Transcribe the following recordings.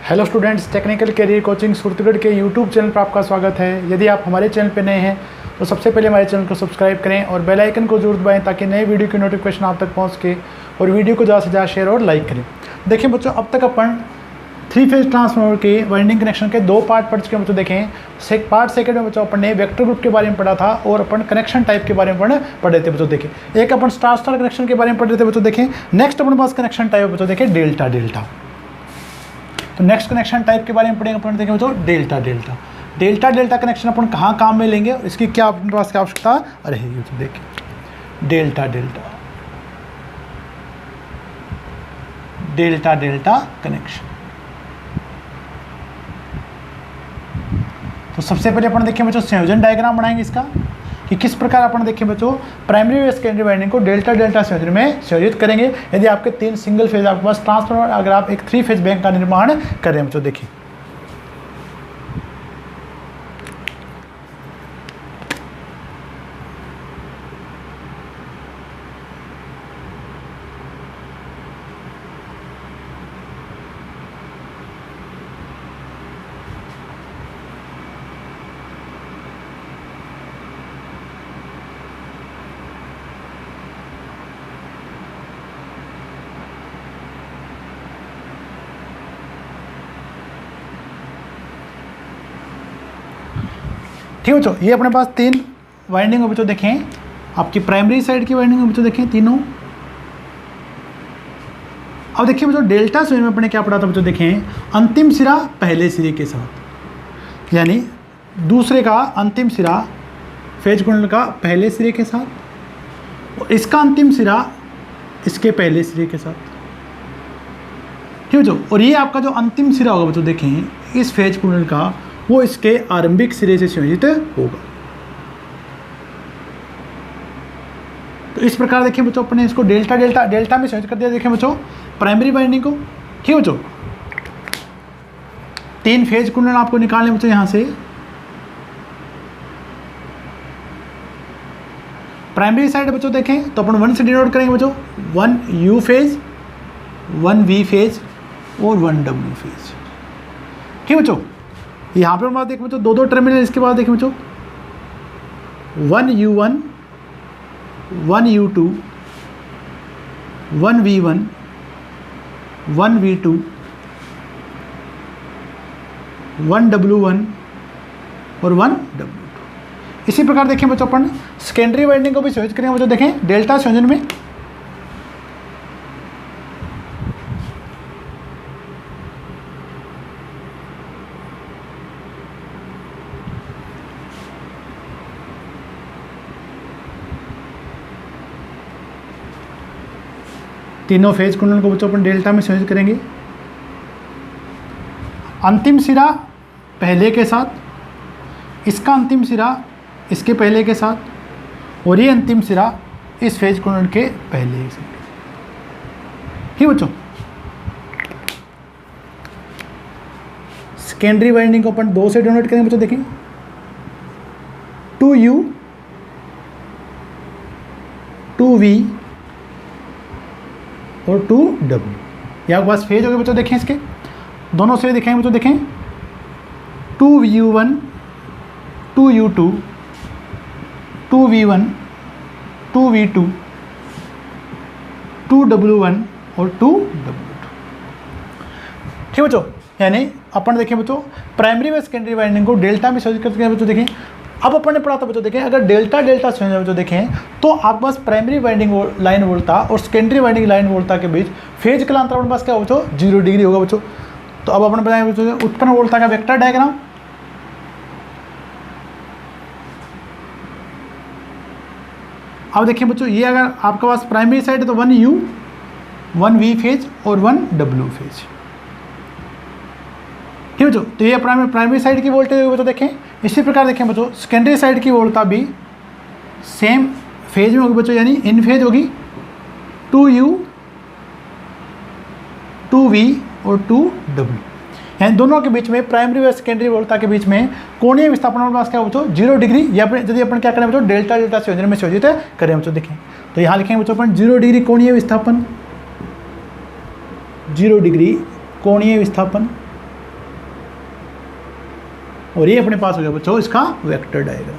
Hello students, technical career coaching Suratgarh के YouTube channel पर आपका स्वागत है। यदि आप हमारे चैनल पर नए हैं तो सबसे पहले हमारे चैनल को सब्सक्राइब करें और बेल आइकन को जरूर दबाएं ताकि नए वीडियो की नोटिफिकेशन आप तक पहुंच सके और वीडियो को ज़्यादा से ज़्यादा शेयर और लाइक करें। देखिए बच्चों, अब तक अपन 3 फेज ट्रांसफार्मर के वाइंडिंग कनेक्शन के 2 पार्ट पढ़ चुके हैं बच्चों। देखें पार्ट सेकंड में बच्चों अपन ने वेक्टर ग्रुप के बारे में पढ़ा था और अपन कनेक्शन टाइप के बारे में पढ़ रहे थे बच्चों। देखें एक अपन स्टार स्टार कनेक्शन के बारे में पढ़ रहे थे बच्चों। देखें नेक्स्ट अपने पास कनेक्शन टाइप बच्चों, देखें डेल्टा डेल्टा। तो नेक्स्ट कनेक्शन टाइप के बारे में पढ़ेंगे अपन, देखें बच्चों delta delta. Delta delta connection अपन कहाँ काम में लेंगे, इसकी क्या अपने पास क्या आवश्यकता रहेगी। तो देखिए delta delta delta delta connection. तो सबसे पहले अपन देखें बच्चों संयोजन डायग्राम बनाएंगे इसका कि किस प्रकार अपन देखें बच्चों प्राइमरी व सेकेंडरी वाइंडिंग को डेल्टा डेल्टा संयोजन में संयोजित करेंगे। यदि आपके 3 सिंगल फेज आपके पास ट्रांसफार्मर, अगर आप एक 3 फेज बैंक का निर्माण कर रहे हैं बच्चों। देखिए ठीक है बच्चों, ये अपने पास 3 वाइंडिंग बच्चों देखें। आपकी प्राइमरी साइड की वाइंडिंग बच्चों देखें तीनों। अब देखिए बच्चों डेल्टा संयोजन में अपने क्या पढ़ा था बच्चों। देखें अंतिम सिरा पहले सिरे के साथ, यानी दूसरे का अंतिम सिरा फेज कुंडल का पहले सिरे के साथ और इसका अंतिम सिरा इसके पहले सिरे के साथ। ठीक है बच्चों, और ये आपका जो अंतिम सिरा होगा बच्चों देखें इस फेज कुंडल का, वो इसके आरंभिक सिरे से संयोजित होगा। तो इस प्रकार देखिए बच्चों अपने इसको डेल्टा डेल्टा डेल्टा में संयोजित कर दिया। देखें बच्चों प्राइमरी वाइंडिंग को, ठीक है बच्चों 3 फेज कुंडल आपको निकालने बच्चों यहाँ से। प्राइमरी साइड बच्चों देखें तो अपन 1 से डिनोट करेंगे बच्चों, 1 U फेज, 1 V फेज और 1 W फेज। ठीक है बच्चों, यहाँ पर बात देखें बच्चों 2 टर्मिनल। इसके बाद देखें बच्चों 1 U1, 1 U2, 1 V1, 1 V2, 1 W1 और 1 W2। इसी प्रकार देखें बच्चों अपन सेकेंडरी वाइंडिंग को भी संयोजित करेंगे बच्चों। देखें डेल्टा संयोजन में तीनों फेज कुंडल को बच्चों अपन डेल्टा में संयोजित करेंगे। अंतिम सिरा पहले के साथ, इसका अंतिम सिरा इसके पहले के साथ और ये अंतिम सिरा इस फेज कुंडल के पहले से। ठीक बच्चों, सेकेंडरी वाइंडिंग को अपन 2 से डिनोट करेंगे बच्चों। देखें 2U, 2V और 2W। ये आपके पास फेज हो गए बच्चों। देखें इसके दोनों सिरे दिखाएंगे बच्चों। देखें 2U1, 2U2, 2V1, 2V2, 2W1 और 2W2। ठीक बच्चों, यानी अपन देखें बच्चों प्राइमरी व सेकेंडरी वाइंडिंग को डेल्टा में संयोजित करते हैं बच्चों। देखें अब अपन ने पढ़ा था बच्चों, देखें अगर डेल्टा डेल्टा संयोजन बच्चों देखें तो आपके पास प्राइमरी वाइंडिंग लाइन वोल्टा और सेकेंडरी वाइंडिंग लाइन वोल्टा के बीच फेज कालांतर अपने पास क्या होगा बच्चों 0 डिग्री होगा बच्चों। तो अब अपन बताएंगे बच्चों उत्पन्न वोल्टा का वेक्टर डायग्राम। अब देखिए बच्चों ये अगर आपके पास प्राइमरी साइड है तो 1 U, 1 V फेज और 1 W फेज। ठीक है बच्चों, तो ये प्राइमरी साइड की वोल्टेज होगी बच्चों। देखें इसी प्रकार देखें बच्चों सेकेंडरी साइड की वोल्टा भी सेम फेज में होगी बच्चों, यानी इन फेज होगी 2U, 2V और 2W। यानी दोनों के बीच में प्राइमरी व सेकेंडरी वोल्टा के बीच में कोणीय विस्थापन हमारे पास क्या बच्चों 0 डिग्री। या यदि अपन क्या करें बच्चों डेल्टा डेल्टा संयोजन में संयोजित करें बच्चों। देखें तो यहाँ लिखेंगे बच्चों अपन 0 डिग्री कोणीय विस्थापन, 0 डिग्री कोणीय विस्थापन और ये अपने पास हो गया बच्चों इसका वेक्टर डायग्राम।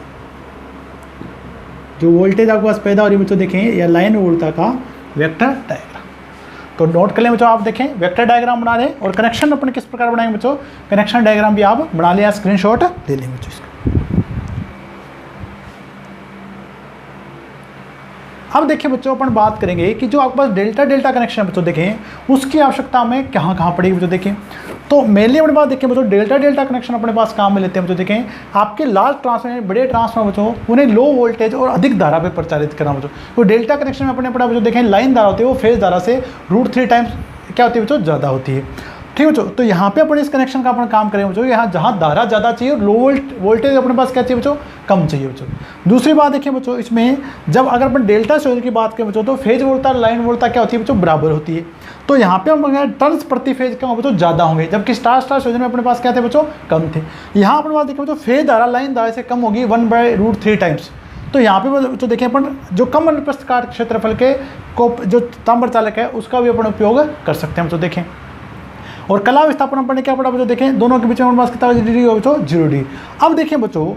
जो वोल्टेज आपके पास पैदा हो रही है बच्चों देखें, या लाइन वोल्टता का वेक्टर डायग्राम। तो नोट कर लें बच्चों, आप देखें वेक्टर डायग्राम बना रहे और कनेक्शन अपन किस प्रकार बनाएंगे बच्चों, कनेक्शन डायग्राम भी आप बना लें, स्क्रीनशॉट ले लेंगे बच्चों इसका। अब देखिए बच्चों, अपन बात करेंगे कि जो आपके पास डेल्टा डेल्टा कनेक्शन बच्चों देखें उसकी आवश्यकता हमें कहाँ कहाँ पड़ेगी बच्चों देखें। तो मेनली अपने पास देखें बच्चों डेल्टा डेल्टा कनेक्शन अपने पास काम में लेते हैं बच्चों देखें। आपके लार्ज ट्रांसफार्मर, बड़े ट्रांसफार्मर बच्चों, उन्हें लो वोल्टेज और अधिक धारा पे प्रचारित करना बच्चों। तो डेल्टा कनेक्शन में अपने पड़ा बच्चों देखें, लाइन धारा होती है वो फेज धारा से √3 टाइम्स क्या होती है बच्चों, ज़्यादा होती है। ठीक है बच्चों, तो यहाँ पे अपन इस कनेक्शन का अपन काम करेंगे बच्चों, यहाँ जहाँ धारा ज़्यादा चाहिए और लो वोल्टेज अपने पास क्या चाहिए बच्चों, कम चाहिए बच्चों। दूसरी बात देखिए बच्चों, इसमें जब अगर अपन डेल्टा संयोजन की बात करें बच्चों, तो फेज वोल्टता लाइन वोल्टता क्या होती है बच्चों, बराबर होती है। तो यहाँ पे हम टर्न्स प्रति फेज क्या बच्चों ज़्यादा होंगे, जबकि स्टार स्टार संयोजन में अपने पास क्या थे बच्चों, कम थे। यहाँ अपने पास देखिए बच्चों फेज धारा लाइन धारा से कम होगी 1/√3 टाइम्स। तो यहाँ पे बच्चों देखें अपन जो कम अनुप्रस्थ काट क्षेत्रफल के को जो ताम्र चालक है उसका भी अपन उपयोग कर सकते हैं बच्चों देखें। और कला विस्थापन अपन ने क्या पढ़ा बच्चों देखें, दोनों के बीच में हमारे पास कितना डिग्री हो बच्चों, 0 डिग्री। अब देखिए बच्चों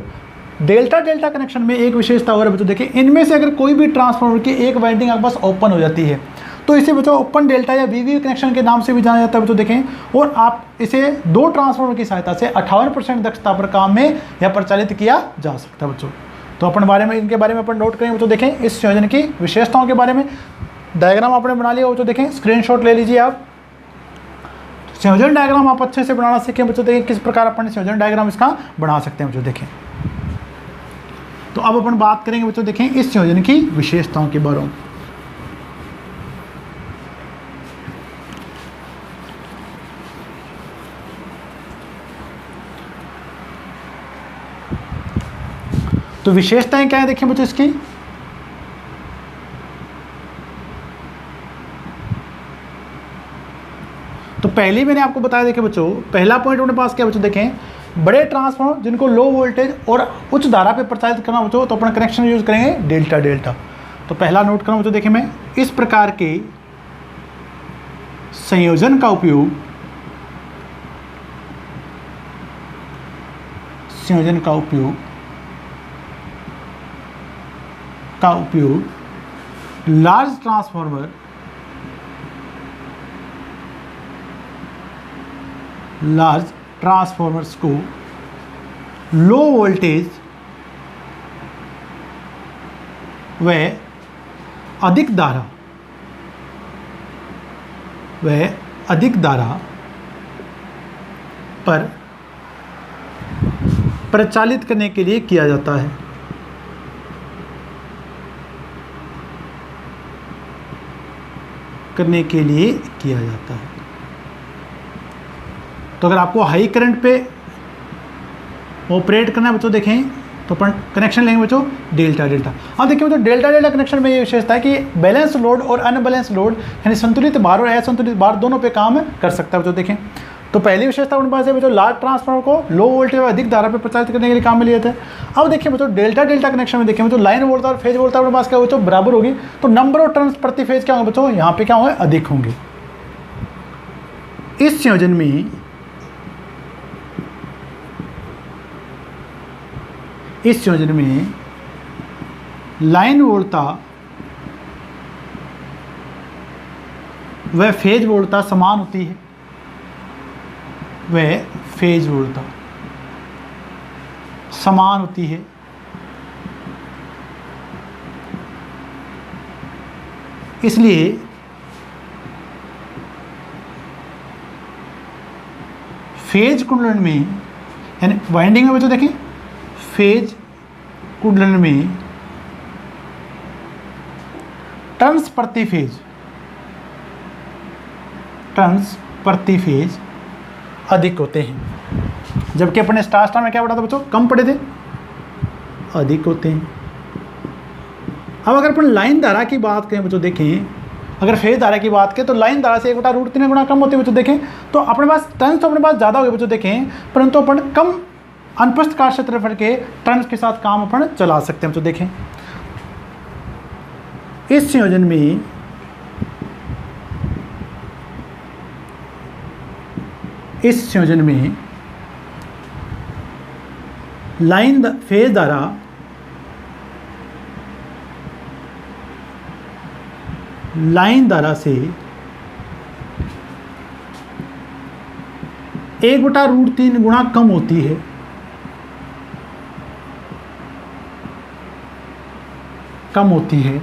डेल्टा डेल्टा कनेक्शन में एक विशेषता और है बच्चों देखें, इनमें से अगर कोई भी ट्रांसफार्मर की एक वाइंडिंग आपके पास ओपन हो जाती है तो इसे बच्चों ओपन डेल्टा या वीवी कनेक्शन के नाम से भी जाना जाता है बच्चों देखें। और आप इसे 2 ट्रांसफार्मर की सहायता से 58% दक्षता पर काम में या परिचालित किया जा सकता है बच्चों। तो अपन बारे में इनके बारे में अपन नोट करेंगे बच्चों देखें, इस संयोजन की विशेषताओं के बारे में डायग्राम आपने बना लिया बच्चों देखें, स्क्रीनशॉट ले लीजिए आप। संयोजन डायग्राम आप अच्छे से बनाना सीखें बच्चों देखें, किस प्रकार अपन संयोजन डायग्राम इसका बना सकते हैं बच्चों देखें। तो अब अपन बात करेंगे बच्चों देखें इस संयोजन की विशेषताओं के बारे में। तो विशेषताएं क्या है देखें बच्चों इसकी। तो पहले मैंने आपको बताया देखें बच्चों, पहला पॉइंट अपने पास क्या बच्चों देखें, बड़े ट्रांसफार्मर जिनको लो वोल्टेज और उच्च धारा पे प्रचारित करना बच्चों, तो अपना कनेक्शन यूज करेंगे डेल्टा डेल्टा। तो पहला नोट करना बच्चों देखें मैं, इस प्रकार के संयोजन का उपयोग लार्ज ट्रांसफार्मर्स को लो वोल्टेज व अधिक धारा पर प्रचालित करने के लिए किया जाता है। तो अगर आपको हाई करंट पे ऑपरेट करना है बच्चों देखें, तो अपन कनेक्शन लेंगे बच्चों डेल्टा डेल्टा। अब देखिए बच्चों डेल्टा डेल्टा कनेक्शन में ये विशेषता है कि बैलेंस लोड और अनबैलेंस लोड यानी संतुलित भार और असंतुलित भार दोनों पे काम कर सकता है बच्चों देखें। तो पहली विशेषता उनके पास है बच्चों, लार्ज ट्रांसफार्मर को लो वोल्टेज और अधिक धारा पे प्रचारित करने के लिए काम में लिए थे। अब देखिए बच्चों डेल्टा डेल्टा कनेक्शन में देखें बच्चों, लाइन वोल्टेज और फेज वोल्टेज उनके पास क्या बच्चों, बराबर होगी। तो नंबर ऑफ टर्न्स प्रति फेज क्या होंगे बच्चों, यहाँ पे क्या होंगे, अधिक होंगे। इस संयोजन में लाइन वोल्टता व फेज वोल्टता समान होती है, इसलिए फेज कुंडलन में यानी वाइंडिंग में बच्चों देखें, फेज कुंडलन में टर्न्स प्रति फेज अधिक होते हैं, जबकि अपने स्टार स्टार में क्या पढ़ा था बच्चों, कम पढ़े थे, अधिक होते हैं। अब अगर अपन लाइन धारा की बात करें बच्चों देखें, अगर फेज धारा की बात करें तो लाइन धारा से 1/√3 गुना कम होती है बच्चों देखें। तो अपने पास टर्न्स तो अपने पास ज़्यादा हो गए बच्चों देखें, परंतु अपन कम अनुप्रस्थ काट क्षेत्रफल के टर्न्स के साथ काम अपन चला सकते हैं बच्चों देखें। इस संयोजन में फेज द्वारा से 1/√3 गुना कम होती है,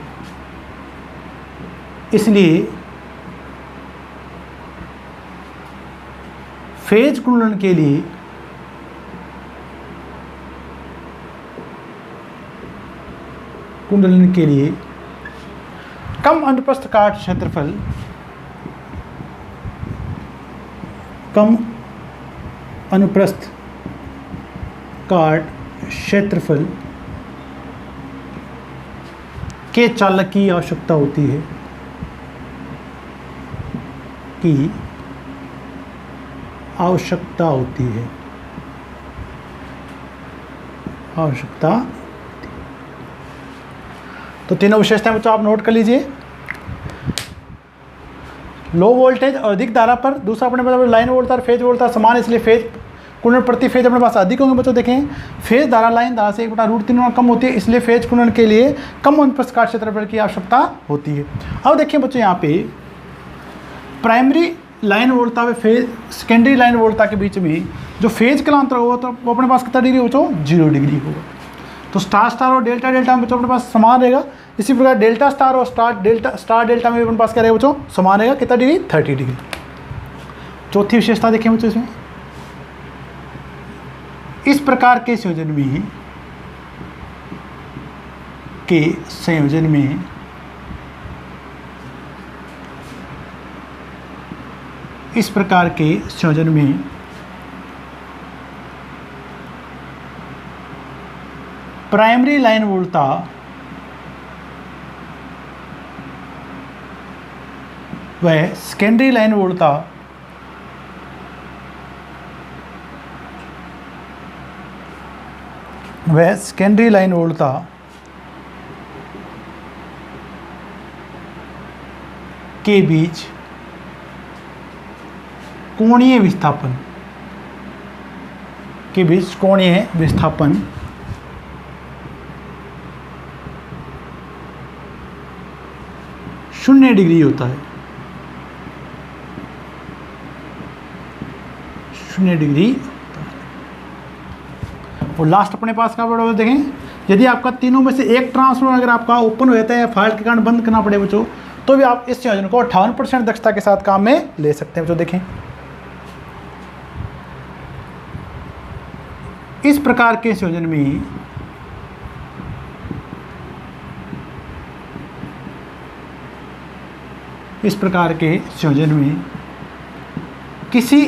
इसलिए फेज कुंडलन के लिए कम अनुप्रस्थ काट क्षेत्रफल के चालक की आवश्यकता होती है, तो तीनों विशेषताएं बच्चों आप नोट कर लीजिए। लो वोल्टेज और अधिक धारा पर, दूसरा अपने पास लाइन वोल्टेज और फेज वोल्टेज समान, इसलिए फेज कुंडलन प्रति फेज अपने पास अधिक होंगे बच्चों। देखें फेज धारा लाइन धारा से 1/√3 गुना कम होती है, इसलिए फेज कुंडलन के लिए कम अनुप्रस्थ काट क्षेत्रफल की आवश्यकता होती है। अब देखिए बच्चों यहाँ पे प्राइमरी लाइन वोल्टेज व सेकेंडरी लाइन वोल्टेज के बीच में जो फेज कालांतर होगा तो वो अपने पास कितना डिग्री बच्चों 0 डिग्री होगा। तो स्टार स्टार और डेल्टा डेल्टा में बच्चों अपने पास समान रहेगा। इसी प्रकार डेल्टा स्टार और स्टार डेल्टा में अपने पास क्या रहेगा बच्चों समान रहेगा, कितना डिग्री 30 डिग्री। चौथी विशेषता देखें बच्चों इसमें, इस प्रकार के संयोजन में प्राइमरी लाइन वोल्टेज व सेकेंडरी लाइन वोल्टेज के बीच कोणीय विस्थापन 0 डिग्री होता है, 0 डिग्री। और लास्ट अपने पास क्या पड़ा देखें, यदि आपका तीनों में से एक ट्रांसफार्मर अगर आपका ओपन हो जाता है या फॉल्ट के कारण बंद करना पड़े बच्चों, तो भी आप इस संयोजन को 58% दक्षता के साथ काम में ले सकते हैं बच्चों। देखें इस प्रकार के संयोजन में किसी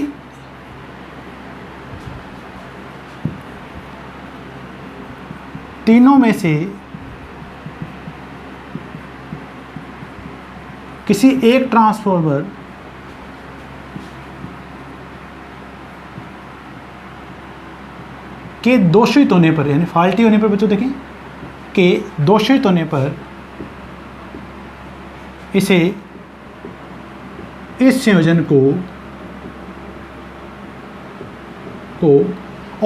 तीनों में से किसी एक ट्रांसफार्मर के दोषित होने पर, यानी फॉल्टी होने पर बच्चों देखें के दोषित होने पर इस संयोजन को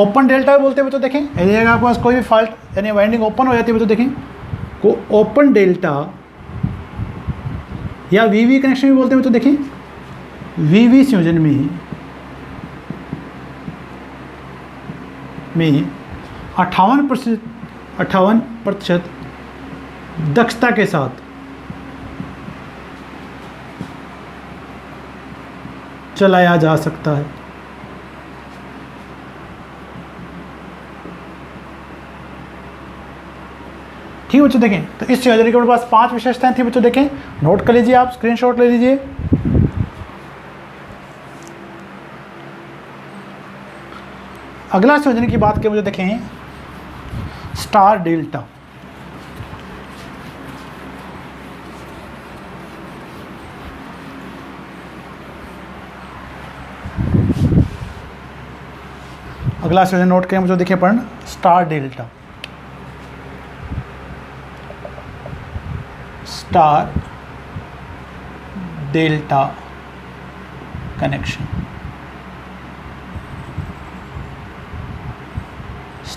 ओपन डेल्टा बोलते हैं बच्चों। देखें यदि आपके पास कोई भी फॉल्ट यानी वाइंडिंग ओपन हो जाती है बच्चों, देखें को ओपन डेल्टा या वीवी कनेक्शन भी बोलते हैं बच्चों। देखें वीवी संयोजन में 58% दक्षता के साथ चलाया जा सकता है। ठीक है बच्चों, देखें तो इस संयोजन के पास 5 विशेषताएं थी बच्चों। देखें नोट कर लीजिए, आप स्क्रीनशॉट ले लीजिए। अगला संयोजन की बात करें मुझे देखें स्टार डेल्टा। अगला संयोजन नोट करें मुझे देखें अपन star delta. Star delta connection.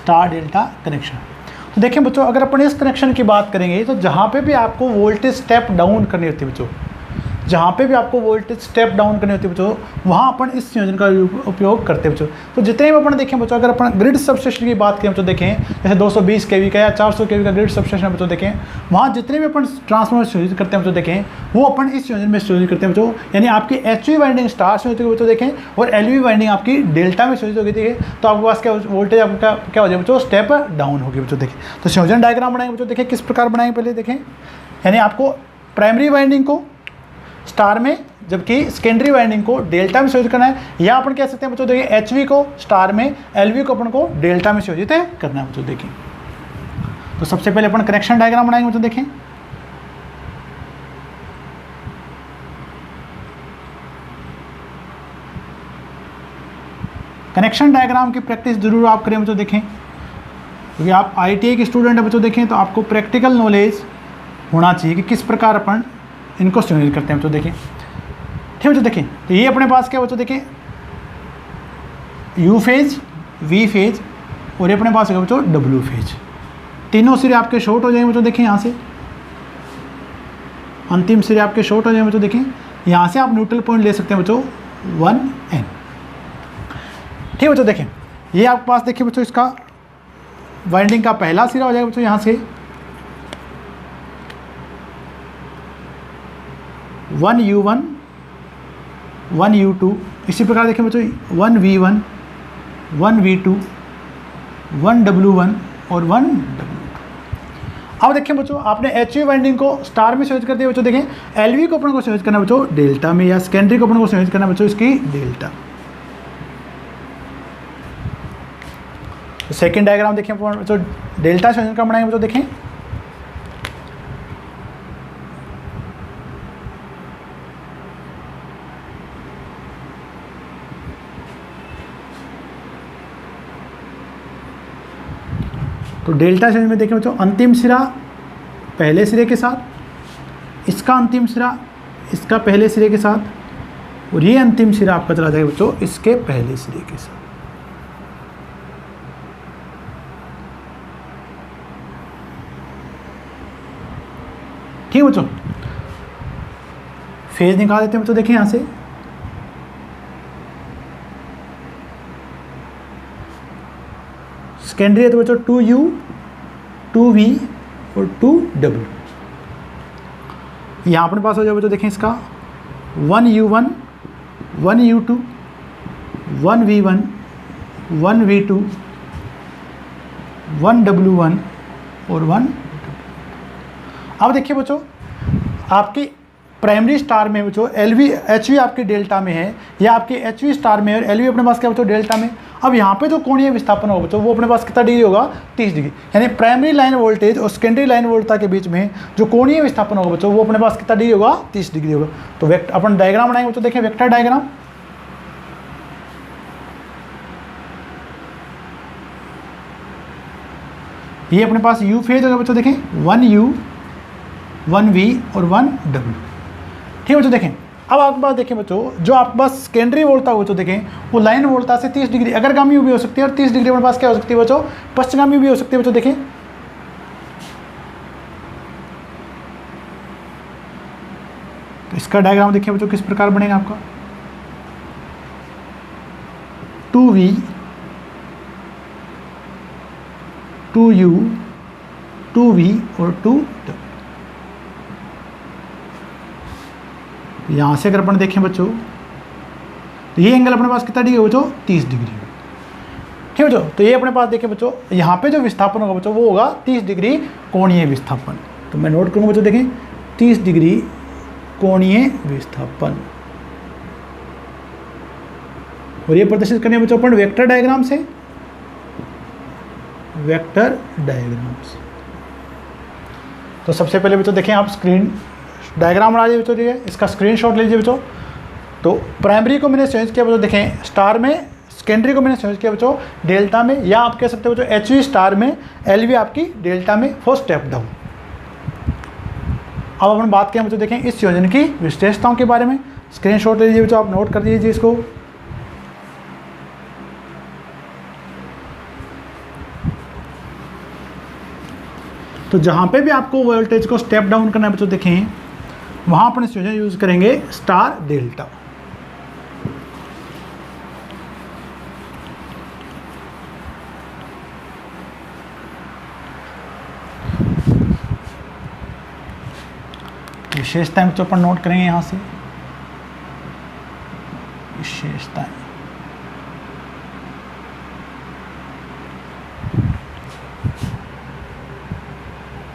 Star delta connection. तो देखिए बच्चों, अगर अपन इस कनेक्शन की बात करेंगे तो जहाँ पे भी आपको वोल्टेज स्टेप डाउन करनी होती है बच्चों, जहाँ पे भी आपको वोल्टेज स्टेप डाउन करनी होती है बच्चों, वहाँ अपन इस संयोजन का उपयोग करते हैं बच्चों। तो जितने भी अपन देखें बच्चों, अगर अपन ग्रिड सबस्टेशन की बात करें बच्चों, देखें जैसे 220 kV का या 400 kV का ग्रिड सबस्टेशन बच्चों, देखें वहाँ जितने भी अपन ट्रांसफार्मर संयोजित करते हैं बच्चों, देखें वो अपन इस संयोजन में संयोजित करते हैं बच्चों। यानी आपकी HV वाइंडिंग स्टार संयोजित होगी बच्चों, देखें, और LV वाइंडिंग आपकी डेल्टा में संयोजित होगी, देखें, तो आपके पास क्या वोल्टेज आपका क्या हो जाए बच्चों, स्टेप डाउन होगी बच्चों। देखें तो संयोजन डायग्राम बनाएंगे बच्चों, देखें किस प्रकार बनाएंगे पहले देखें। यानी आपको प्राइमरी वाइंडिंग को स्टार में, जबकि सेकेंडरी वाइंडिंग को डेल्टा में संयोजित करना है, या अपन कह सकते हैं बच्चों देखिए HV को स्टार में, LV को अपन को डेल्टा में संयोजित करना है बच्चों। देखें तो सबसे पहले अपन कनेक्शन डायग्राम बनाएंगे बच्चों। देखें कनेक्शन डायग्राम की प्रैक्टिस जरूर आप करें बच्चों। देखें क्योंकि आप ITI के स्टूडेंट हैं बच्चों, देखें तो आपको प्रैक्टिकल नॉलेज होना चाहिए कि किस प्रकार अपन इनको संयोजित करते हैं बच्चों। देखें ठीक बच्चों, देखें तो ये अपने पास क्या बच्चों, देखें U फेज, V फेज, और ये अपने पास है बच्चों W फेज। तीनों सिरे आपके शॉर्ट हो जाएंगे बच्चों। देखें यहाँ से अंतिम सिरे आपके शॉर्ट हो जाएंगे बच्चों। देखें यहाँ से आप न्यूट्रल पॉइंट ले सकते हैं बच्चों 1N। ठीक बच्चों, देखें ये आपके पास देखिए बच्चों, इसका वाइंडिंग का पहला सिरा हो जाएगा बच्चों यहाँ से 1U1 1U2। इसी प्रकार देखें बच्चों 1V1 1V2 1W1 और 1W2। अब देखें बच्चों, आपने HV वाइंडिंग को स्टार में संयोजित कर दिया बच्चों। देखें LV को अपन को संयोजित करना बच्चों डेल्टा में, या सेकेंडरी को अपन को संयोजित करना बच्चों इसकी डेल्टा। सेकेंड डायग्राम देखें बच्चों, डेल्टा संयोजन का बनाएंगे बच्चों। देखें तो डेल्टा संयोजन में देखें बच्चों, अंतिम सिरा पहले सिरे के साथ, इसका अंतिम सिरा इसका पहले सिरे के साथ, और ये अंतिम सिरा आपका चला जाएगा बच्चों इसके पहले सिरे के साथ। ठीक है बच्चों, फेज निकाल देते हैं बच्चों। देखें यहाँ से सेकेंडरी है तो बच्चों 2U 2V और 2W। यहाँ अपने पास हो जाए बच्चों, देखें इसका 1U1 1U2 1V1 1V2 1W1 और 1। अब देखिए बच्चों, आपकी प्राइमरी स्टार में बच्चों HV आपकी डेल्टा में है, या आपकी HV स्टार में और LV अपने पास क्या बच्चों डेल्टा में। अब यहाँ पे जो कोणीय विस्थापन होगा बच्चों, वो अपने पास कितना डिग्री होगा, 30 डिग्री। यानी प्राइमरी लाइन वोल्टेज और सेकेंडरी लाइन वोल्टता के बीच में जो कोणीय विस्थापन होगा बच्चों, वो अपने पास कितना डिग्री होगा, 30 डिग्री होगा। तो अपन डायग्राम बनाएंगे बच्चों। देखें वेक्टर डायग्राम, ये अपने पास U फेज होगा बच्चों। देखें 1U 1V और 1W। ठीक है बच्चों, देखें अब आपके पास देखें बच्चों, जो आपके पास सेकेंडरी वोल्टता हो बच्चों, देखें वो लाइन वोल्टता से 30 डिग्री अग्रगामी भी हो सकती है, और 30 डिग्री अपने पास क्या हो सकती है बच्चों, पश्चिमगामी भी हो सकती है बच्चों। देखें तो इसका डायग्राम देखिए बच्चों किस प्रकार बनेगा आपका 2V 2U 2V और 2W। यहाँ से अगर अपन देखें बच्चों, तो ये एंगल अपने पास कितना डिग्री है बच्चों, 30 डिग्री। ठीक है बच्चों, तो ये अपने पास देखें बच्चों, यहाँ पे जो विस्थापन होगा बच्चों वो होगा 30 डिग्री कोणीय विस्थापन। तो मैं नोट करूँगा बच्चों, देखें 30 डिग्री कोणीय विस्थापन, और ये प्रदर्शित करने बच्चों अपन वेक्टर डायग्राम से, वेक्टर डायग्राम से। तो सबसे पहले बच्चों देखें, आप स्क्रीन डायग्राम बना लीजिए बच्चों, इसका स्क्रीनशॉट लीजिए बच्चों। तो प्राइमरी को मैंने चेंज किया बच्चों, देखें स्टार में, सेकेंडरी को मैंने चेंज किया बच्चों डेल्टा में, या आप कह सकते हो बच्चों HV स्टार में, LV आपकी डेल्टा में फॉर स्टेप डाउन। अब अपन बात करें बच्चों, देखें इस संयोजन की विशेषताओं के बारे में। स्क्रीनशॉट लीजिए बच्चों, आप नोट कर लीजिए इसको। तो जहाँ पे भी आपको वोल्टेज को स्टेप डाउन करना है बच्चों, देखें वहाँ अपन संयोजन यूज करेंगे स्टार डेल्टा। विशेषताएं बच्चों अपन नोट करेंगे यहाँ से, विशेषताएं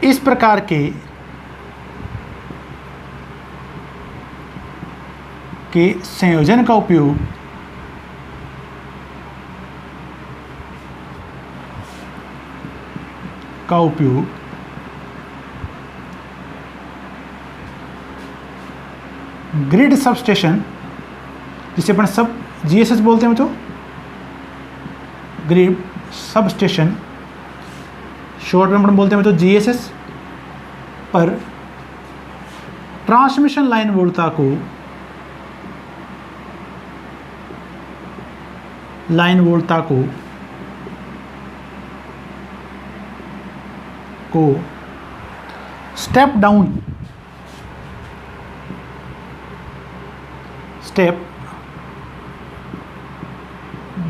इस प्रकार के संयोजन का उपयोग ग्रिड सबस्टेशन, जिसे अपन सब जीएसएस बोलते हैं बच्चों, ग्रिड सबस्टेशन शॉर्ट में अपन बोलते हैं बच्चों जीएसएस, पर ट्रांसमिशन लाइन वोल्टता को स्टेप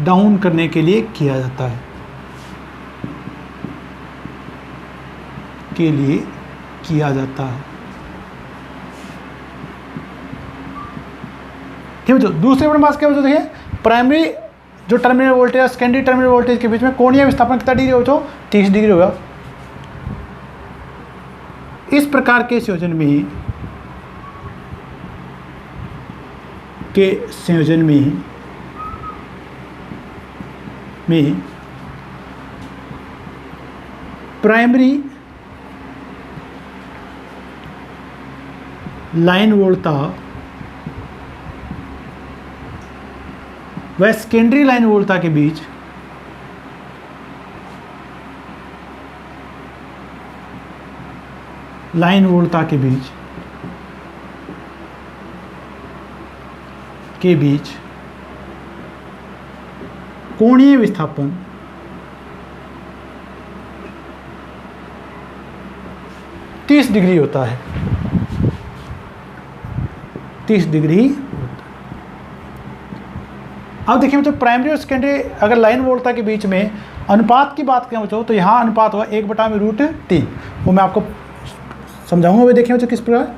डाउन करने के लिए किया जाता है, ठीक है बच्चों। दूसरे अपने पास क्या बच्चों, देखिए प्राइमरी जो टर्मिनल वोल्टेज और सेकेंडरी टर्मिनल वोल्टेज के बीच में कोणीय विस्थापन कितना डिग्री हो बच्चों, 30 डिग्री होगा। इस प्रकार के संयोजन में प्राइमरी लाइन वोल्टता व सेकेंडरी लाइन वोल्टता के बीच कोणीय विस्थापन 30 डिग्री होता है, 30 डिग्री। अब देखिए बच्चों, प्राइमरी और सेकेंडरी अगर लाइन वोल्टता के बीच में अनुपात की बात करें बच्चों, तो यहाँ अनुपात हुआ 1/√3, वो मैं आपको समझाऊंगा। वे देखिए बच्चों किस प्रकार,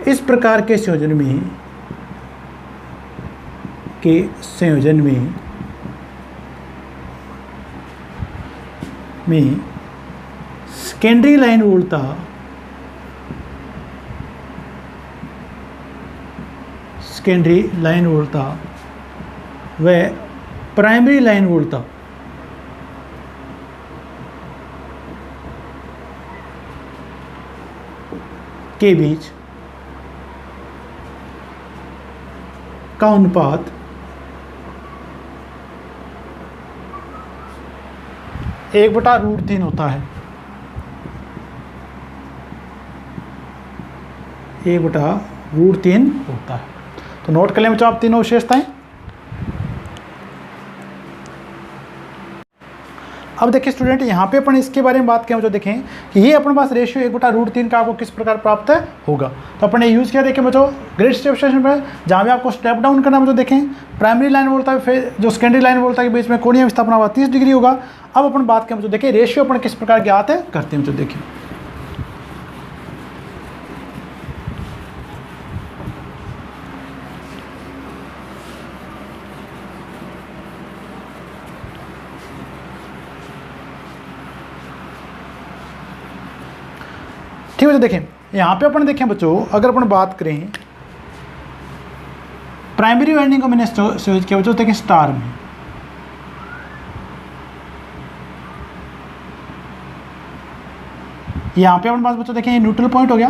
इस प्रकार के संयोजन में सेकेंडरी लाइन वोल्टता व प्राइमरी लाइन वोल्टता के बीच का अनुपात 1/√3 होता है, 1/√3 होता है। तो नोट कर लें बच्चों आप तीनों विशेषताएं। अब देखिए स्टूडेंट, यहाँ पे अपन इसके बारे में बात करें बच्चों, देखें कि ये अपने पास रेशियो 1/√3 का आपको किस प्रकार प्राप्त होगा। तो अपन ने यूज़ किया, देखें बच्चों ग्रिड सबस्टेशन पर, जहाँ भी आपको स्टेप डाउन करना बच्चों, देखें प्राइमरी लाइन वोल्टता फिर जो सेकेंडरी लाइन वोल्टता के बीच में कोणीय विस्थापन होगा 30 डिग्री होगा। अब अपन बात करें बच्चों, देखिए रेशियो अपन किस प्रकार ज्ञात करते हैं बच्चों, देखिए ठीक है। देखें यहाँ पे अपन देखें बच्चों, अगर अपन बात करें प्राइमरी वाइंडिंग को मैंने स्विच किया बच्चों, देखें स्टार में, यहाँ पे अपन पास बच्चों देखें ये न्यूट्रल पॉइंट हो गया,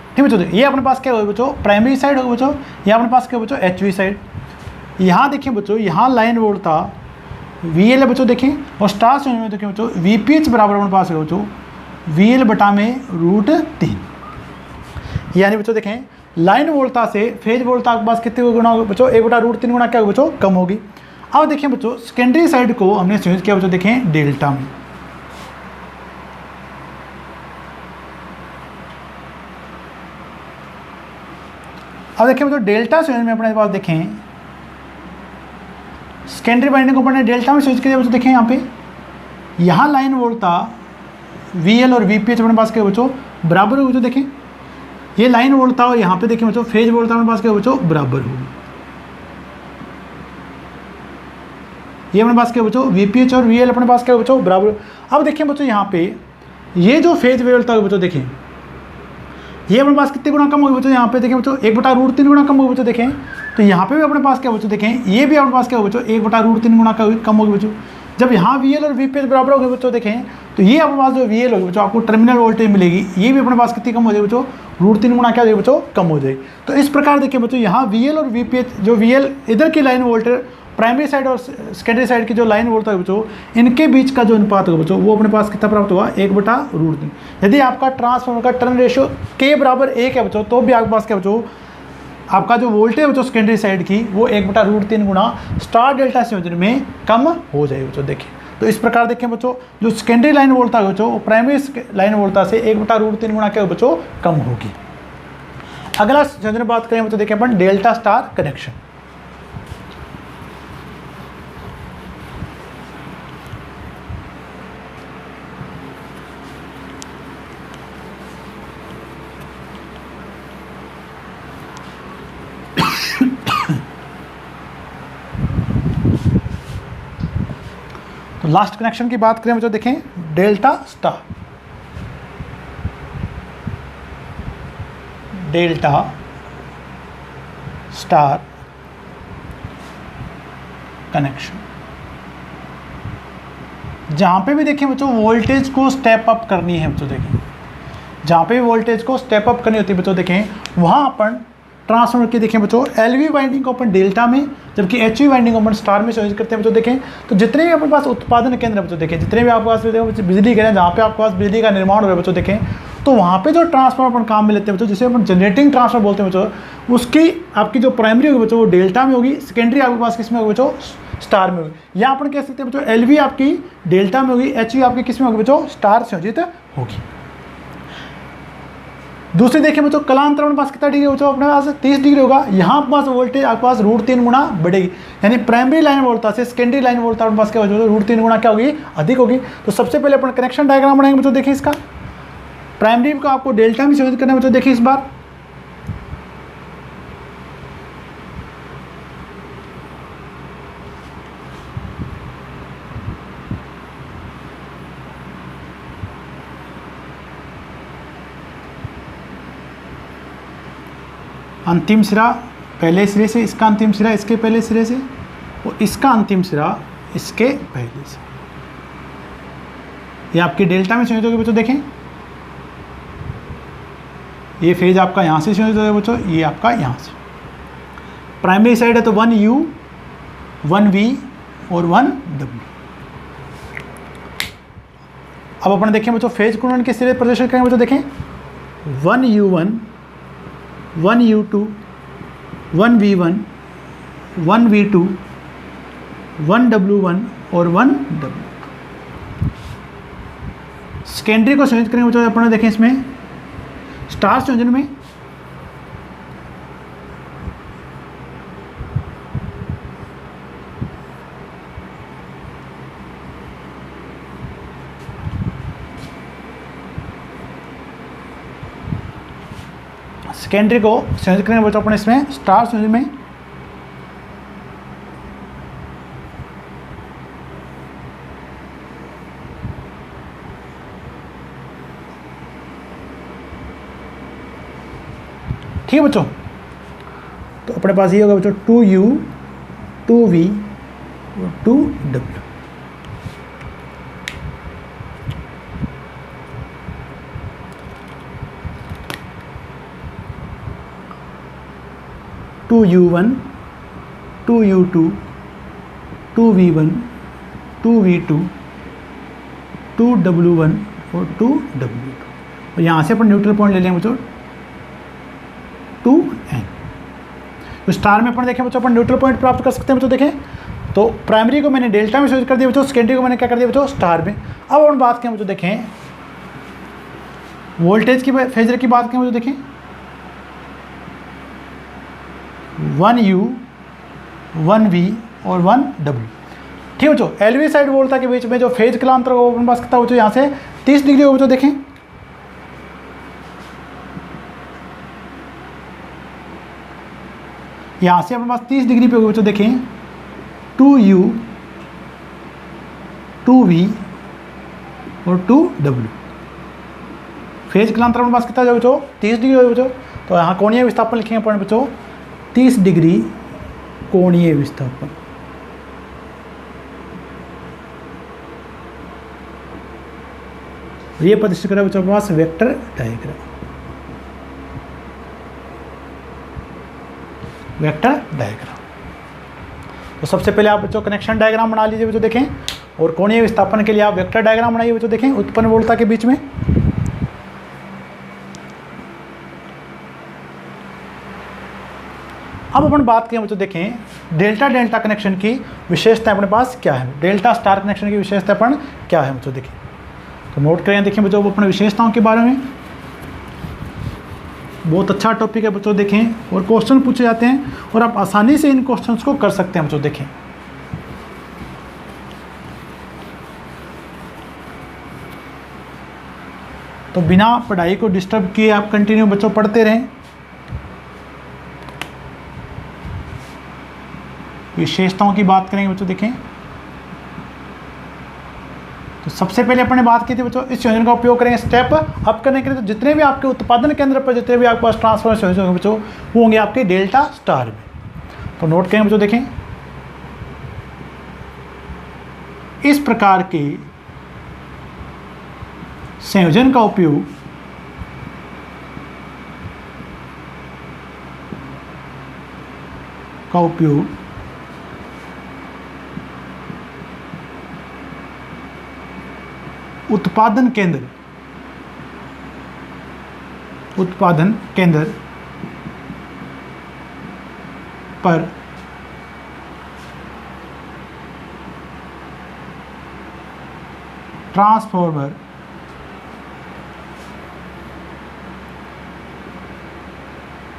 ठीक है बच्चों। ये अपने पास क्या होगा बच्चों, प्राइमरी साइड होगा बच्चों। यहाँ अपने पास क्या बच्चों, HV साइड। यहाँ देखिए बच्चों, यहाँ लाइन वोल्टता VL है बच्चों, देखें और स्टार से में देखें बच्चों VPH बराबर अपने पास है बच्चों VL/√3, यानी बच्चों देखें लाइन वोल्टता से फेज वोल्टता के पास कितने गुना होगा बच्चों, 1/√3 गुना क्या होगा बच्चों, कम होगी। अब देखिए बच्चों सेकेंडरी साइड को हमने संयोजित किया बच्चों, देखें डेल्टा में। अब देखिए बच्चों डेल्टा संयोजन में अपने पास देखें सेकेंडरी बाइंडिंग को अपने डेल्टा में संयोजित किया बच्चों, देखें यहाँ पे यहाँ लाइन वोल्टा VL और VPH अपने पास क्या बच्चों बराबर होगी। बच्चों देखें ये लाइन वोल्टा और यहाँ पे देखें बच्चों फेज वोल्टा अपने पास क्या बच्चों बराबर होगी। ये अपने पास क्या बच्चों VPH और VL अपने पास क्या बच्चों बराबर। अब देखिए बच्चों यहाँ पे ये जो फेज वोल्टा बच्चों देखें ये अपने पास कितने गुना कम होगी बच्चों, यहाँ पे देखें बच्चों 1/√3 गुना कम होगी बच्चों। देखें तो यहाँ पे भी अपने पास क्या बच्चों देखें ये भी अपने पास क्या होगा बच्चों 1/√3 गुना कम होगी बच्चों। जब यहाँ VL और VPH बराबर हो गए बच्चों देखें तो ये अपने पास जो VL होगी बच्चों आपको टर्मिनल वोल्टेज मिलेगी, ये भी अपने पास कितनी कम हो जाएगी बच्चों √3 गुना क्या हो जाएगी बच्चों कम हो जाएगी। तो इस प्रकार देखिए बच्चों यहाँ VL और VPH जो VL इधर की लाइन वोल्टेज प्राइमरी साइड और सेकेंडरी साइड की जो लाइन वोल्टेज है बच्चों इनके बीच का जो अनुपात होगा बच्चों वो अपने पास कितना प्राप्त हुआ 1/√3। यदि आपका ट्रांसफार्मर का टर्न रेशियो K बराबर 1 है बच्चों तो भी आपके पास क्या बच्चों आपका जो वोल्टेज बच्चों सेकेंडरी साइड की वो 1/√3 गुना स्टार डेल्टा संयोजन में कम हो जाएगी बच्चों। देखिए तो इस प्रकार देखें बच्चों जो सेकेंडरी लाइन वोल्टेज है बच्चों वो प्राइमरी लाइन वोल्टेज से 1/√3 गुना क्या बच्चों कम होगी। अगला संयोजन बात करें बच्चों देखें अपन डेल्टा स्टार कनेक्शन। तो लास्ट कनेक्शन की बात करें बच्चों देखें delta star. Delta star connection जहां पे भी देखें बच्चों वोल्टेज को स्टेप अप करनी है बच्चों, देखें जहां पे भी वोल्टेज को स्टेप अप करनी होती है बच्चों देखें वहां अपन ट्रांसफार्मर की देखें बच्चों LV वाइंडिंग को अपन डेल्टा में जबकि HV वाइंडिंग को अपन स्टार में संयोजित करते हैं बच्चों। देखें तो जितने भी अपने पास उत्पादन केंद्र है बच्चों, देखें जितने भी आपके पास बिजली के हैं जहाँ पे आपके पास बिजली का निर्माण हो रहा है बच्चों, देखें तो वहाँ पे जो ट्रांसफार्मर अपन काम में लेते हैं बच्चों जिसे अपन जनरेटिंग ट्रांसफार्मर बोलते हैं बच्चों, उसकी आपकी जो प्राइमरी होगी बच्चों वो डेल्टा में होगी, सेकेंडरी आपके पास किस में होगी बच्चों स्टार में होगी। या अपन कह सकते हैं बच्चों LV आपकी डेल्टा में होगी, HV आपकी किस में होगी बच्चों स्टार संयोजित होगी। दूसरी देखिए बच्चों कलांतर अपने पास कितना डिग्री बच्चों अपने पास 30 डिग्री होगा। यहाँ आपके पास वोल्टेज आपके पास √3 गुना बढ़ेगी, यानी प्राइमरी लाइन वोल्टेज से सेकेंडरी लाइन वोल्टेज अपने पास क्या होगा √3 गुना क्या होगी अधिक होगी। तो सबसे पहले अपन कनेक्शन डायग्राम बनाएंगे बच्चों। देखिए इसका प्राइमरी को आपको डेल्टा में संयोजित करना है बच्चों। देखिए इस बार अंतिम सिरा पहले सिरे से, इसका अंतिम सिरा इसके पहले सिरे से और इसका अंतिम सिरा इसके पहले से, ये आपकी डेल्टा में संयोजित होगी बच्चों। देखें ये फेज आपका यहाँ से संयोजित होगा बच्चों, ये आपका यहाँ से। प्राइमरी साइड है तो 1U 1V और 1W। अब अपन देखें बच्चों फेज गुणन के सिरे प्रदर्शित करेंगे बच्चों। देखें 1U1 1U2 1V1 1V2 1W1 और 1W। सेकेंडरी को संयोजित करेंगे बच्चों अपन देखें इसमें स्टार संयोजन में सेकेंडरी को संयोजित करेंगे बच्चों अपन इसमें स्टार संयोजन में। ठीक है बच्चों, तो अपने पास ये होगा बच्चों 2U 2V और 2W। To U1 2U2 2V1 2V2 2W1 और 2W2 और यहाँ से अपन न्यूट्रल पॉइंट ले लेंगे बच्चों 2N। तो स्टार में अपन देखें बच्चों अपन न्यूट्रल पॉइंट प्राप्त कर सकते हैं बच्चों। देखें तो प्राइमरी को मैंने डेल्टा में स्विच कर दिया बच्चों, सेकेंडरी को मैंने क्या कर दिया बच्चों, स्टार में। अब हम बात करें बच्चों, देखें वोल्टेज की, फेजर की बात करें बच्चों, देखें 1U 1V और 1W। ठीक है बच्चों, LV साइड वोल्टा के बीच में जो फेज कलांतर को अपन पास कितना बच्चों, यहाँ से 30 डिग्री हो बच्चों। देखें यहाँ से अपने पास 30 डिग्री पे होगी बच्चों। देखें 2U 2V और 2W। फेज कलांतर अपने पास कितना हो बच्चों, 30 डिग्री हो बच्चों। तो यहाँ कोणीय विस्थापन लिखेंगे अपन बच्चों, 30 डिग्री कोणीय विस्थापन। ये प्रदर्शित करें बच्चों के पास वेक्टर डायग्राम, वेक्टर डायग्राम। तो सबसे पहले आप बच्चों कनेक्शन डायग्राम बना लीजिए बच्चों। देखें, और कोणीय विस्थापन के लिए आप वेक्टर डायग्राम बनाइए बच्चों। देखें उत्पन्न वोल्टा के बीच में। अब अपन बात करें बच्चों, देखें डेल्टा डेल्टा कनेक्शन की विशेषता अपने पास क्या है, डेल्टा स्टार कनेक्शन की विशेषता अपन क्या है बच्चों। देखें तो नोट करें, देखें बच्चों अपने विशेषताओं के बारे में। बहुत अच्छा टॉपिक है बच्चों। देखें और क्वेश्चन पूछे जाते हैं और आप आसानी से इन क्वेश्चंस को कर सकते हैं बच्चों। देखें तो बिना पढ़ाई को डिस्टर्ब किए आप कंटिन्यू बच्चों पढ़ते रहें। विशेषताओं की बात करेंगे बच्चों। देखें तो सबसे पहले अपने बात की थी बच्चों, इस संयोजन का उपयोग करेंगे स्टेप अप करने के लिए। तो जितने भी आपके उत्पादन केंद्र पर जितने भी आपके पास ट्रांसफॉर्मर संयोजन होंगे बच्चों, वो होंगे आपके डेल्टा स्टार में। तो नोट करें बच्चों, देखें इस प्रकार के संयोजन का उपयोग उत्पादन केंद्र पर ट्रांसफॉर्मर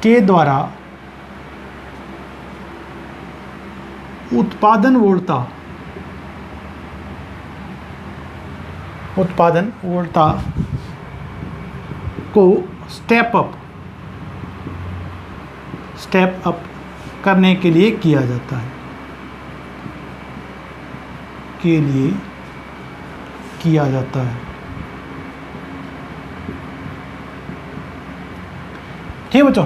के द्वारा उत्पादन वोल्टा को स्टेप अप करने के लिए किया जाता है, ठीक है बच्चों।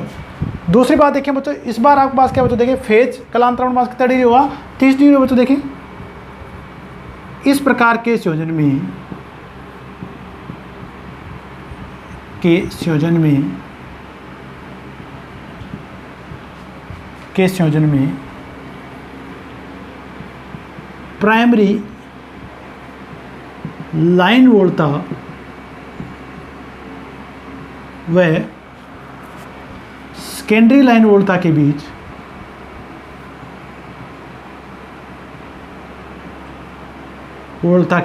दूसरी बात देखें बच्चों, इस बार आपके पास क्या बच्चों, देखें फेज कलांतरण पास कितना डिग्री होगा, 30 डिग्री बच्चों। देखें इस प्रकार के संयोजन में प्राइमरी लाइन वोल्टा व सेकेंडरी लाइन वोल्टा के बीच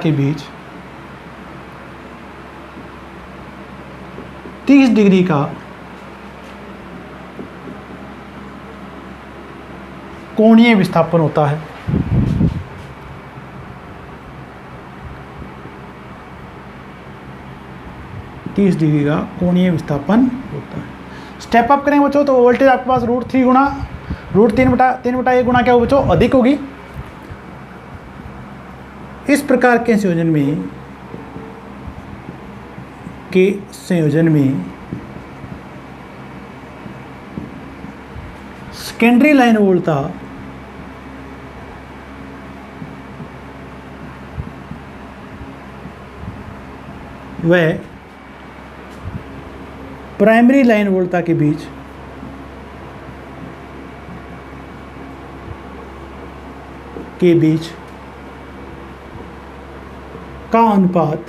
के बीच 30 डिग्री का कोणीय विस्थापन होता है। तीस डिग्री का कोणीय विस्थापन होता है। स्टेप अप करेंगे बच्चों तो वोल्टेज आपके पास √3 गुणा √3/1 गुणा क्या हो बच्चों, अधिक होगी। इस प्रकार के संयोजन में सेकेंडरी लाइन वोल्टा व प्राइमरी लाइन वोल्टा के बीच का अनुपात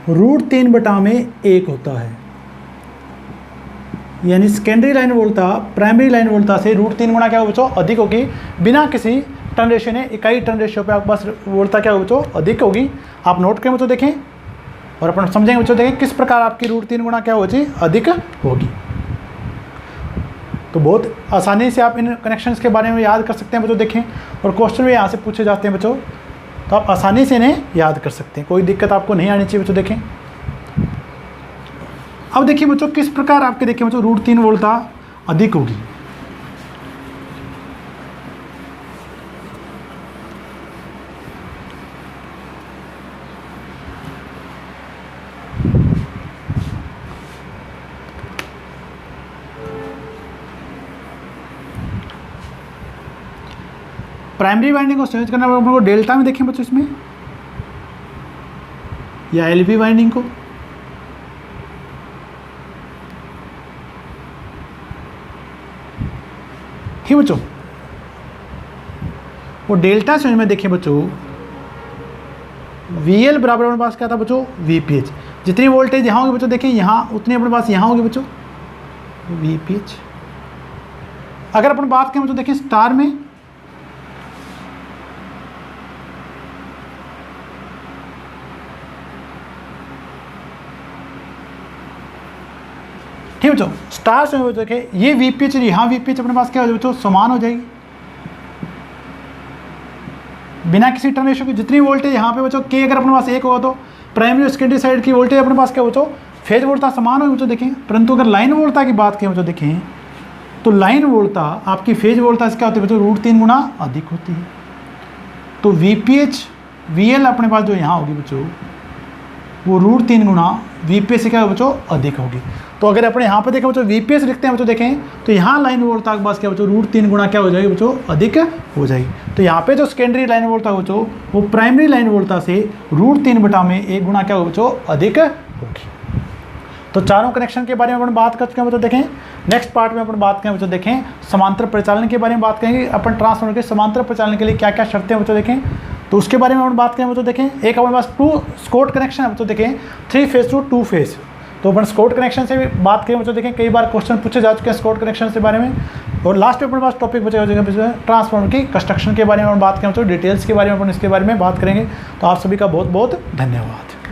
√3/1 होता है। यानी सेकेंडरी लाइन वोल्टता प्राइमरी लाइन वोल्टता से √3 गुना क्या होगा बच्चों अधिक होगी, बिना किसी टर्न रेशियो ने, इकाई टर्न रेशियो पे आपके पास वोल्टता क्या होगी बच्चों अधिक होगी। आप नोट करें बच्चों, देखें और अपन समझेंगे बच्चों, देखें किस प्रकार आपकी √3 गुना क्या होगी अधिक होगी। तो बहुत आसानी से आप इन कनेक्शंस के बारे में याद कर सकते हैं बच्चों, देखें और क्वेश्चन भी यहाँ से पूछे जाते हैं बच्चों, तो आप आसानी से इन्हें याद कर सकते हैं, कोई दिक्कत आपको नहीं आनी चाहिए बच्चों। देखें अब देखिए बच्चों किस प्रकार आपके देखिए बच्चों √3 वोल्टता अधिक होगी। प्राइमरी वाइंडिंग को चेंज करना अपने को डेल्टा में देखें बच्चों, इसमें या एलवी वाइंडिंग को, ठीक बच्चों, वो डेल्टा चेंज में देखें बच्चों VL बराबर अपने पास क्या था बच्चों VPH, जितनी वोल्टेज यहाँ होगी बच्चों देखें यहाँ उतनी अपने पास यहाँ होगी बच्चों VPH। अगर अपन बात करें बच्चों देखें स्टार में, ठीक बच्चों स्टार से देखें ये VPH यहाँ VPH अपने पास क्या हो जाए बच्चों समान हो जाएगी, बिना किसी टर्न रेशियो के। जितनी वोल्टेज यहाँ पे बच्चों K अगर अपने पास 1 होगा तो प्राइमरी और सेकेंडरी साइड की वोल्टेज अपने पास क्या बच्चों फेज वोल्टता समान होगी बच्चों देखें। परंतु अगर लाइन वोल्टता की बात करें बच्चों देखें तो लाइन वोल्टता आपकी फेज वोल्टता से क्या होती है बच्चों √3 गुना अधिक होती है। तो VPH VL अपने पास जो यहाँ होगी बच्चों वो √3 गुना VPH से क्या होगा बच्चों अधिक होगी। तो अगर अपने यहाँ पे देखें बच्चों VPH लिखते हैं बच्चों देखें तो यहाँ लाइन वोल्टता के पास क्या बच्चों √3 गुना क्या हो जाएगी बच्चों अधिक हो जाएगी। तो यहाँ पे जो सेकेंडरी लाइन वोल्टता बच्चों वो प्राइमरी लाइन वोल्टता से √3/1 गुना क्या होगा बच्चों अधिक होगी। तो चारों कनेक्शन के बारे में अपन बात कर चुके हैं बच्चों देखें। नेक्स्ट पार्ट में अपन बात करें बच्चों देखें समांतर परिचालन के बारे में बात करेंगे। अपन ट्रांसफार्मर के समांतर परिचालन के लिए क्या क्या शर्तें हैं बच्चों देखें, तो उसके बारे में अपन बात करें बच्चों देखें। एक हमारे पास 2 स्कोट कनेक्शन है बच्चों देखें 3 फेज टू 2 फेज। तो अपन स्कोट कनेक्शन से भी बात करें बच्चों देखें, कई बार क्वेश्चन पूछे जा चुके हैं स्कोट कनेक्शन के बारे में। और लास्ट में अपने पास टॉपिक बचेगा ट्रांसफार्मर की कंस्ट्रक्शन के बारे में अपन बात करें बच्चों, डिटेल्स के बारे में अपन इसके बारे में बात करेंगे। तो आप सभी का बहुत बहुत धन्यवाद।